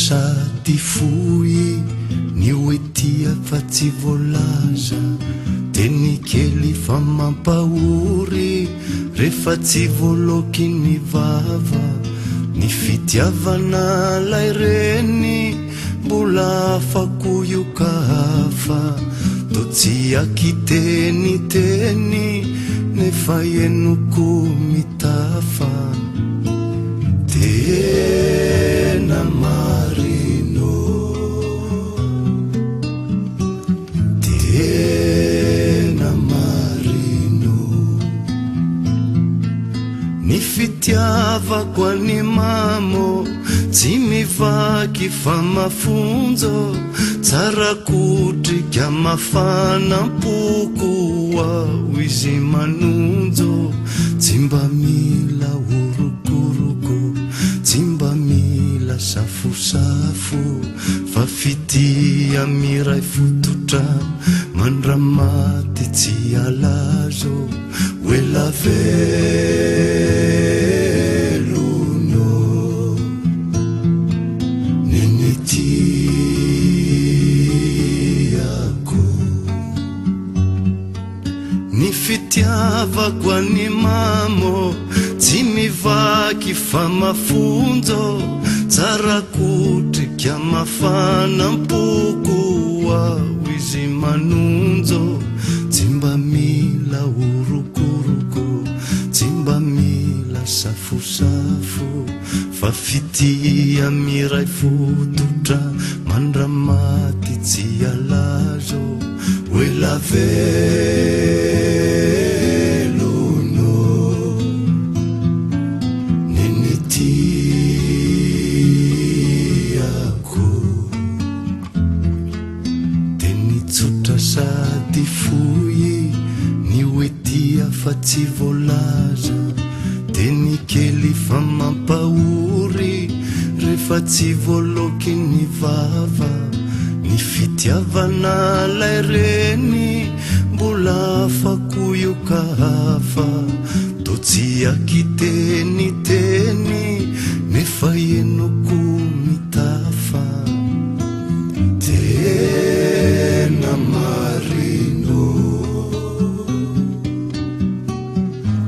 sady foy ny oetia fa tsy voalaza teny kely fa mampahory rehefa tsy voaloky ny vava ny fitiavana lay reny mbola afako ioka hafa to tsy akiteniteny nefa enoko mitafa tena marino tena marino ny fitiavako any mamo tsy mivaky fa mafonjo tsara kotrika mafanampoko ao izy manonjo tsy mba mila orokoroko tsy mba mila safosafo fa fitia miray fototra mandramaty tsy alazo oela velono neny tiako ny fitiavako any mamo tsy mivaky fa mafonjo tsara kotrika mafanampoko ao izy manonjo tsy mba mila orokoroko tsy mba mila safosafo fa fitia miray fototra mandramaty tsy alazo oela velono neny tiako teny tsotra sady foy ny oetia fa tsy voalaza teny kely fa mampahory rehefa tsy voaloky ny vava ny fitiavana lay reny mbola afako ioka hafa to tsy akiteniteny nefa enoko mitafa tena marino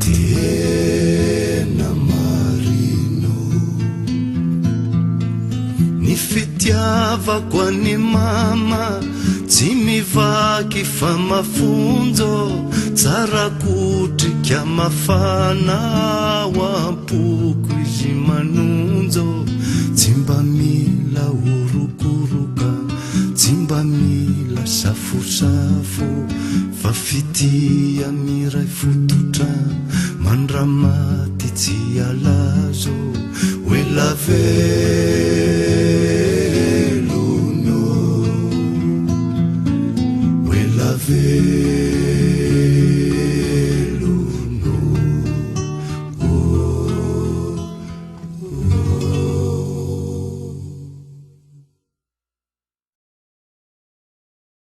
tena marino ny fitiavako any mama tsy mivaky fa mafonjo tsara kotrika mafana ao ampoko izy manonjo tsy mba mila orokoroka tsy mba mila safosafo fa fitia miray fototra mandramaty tsy alazo oela velono oela velono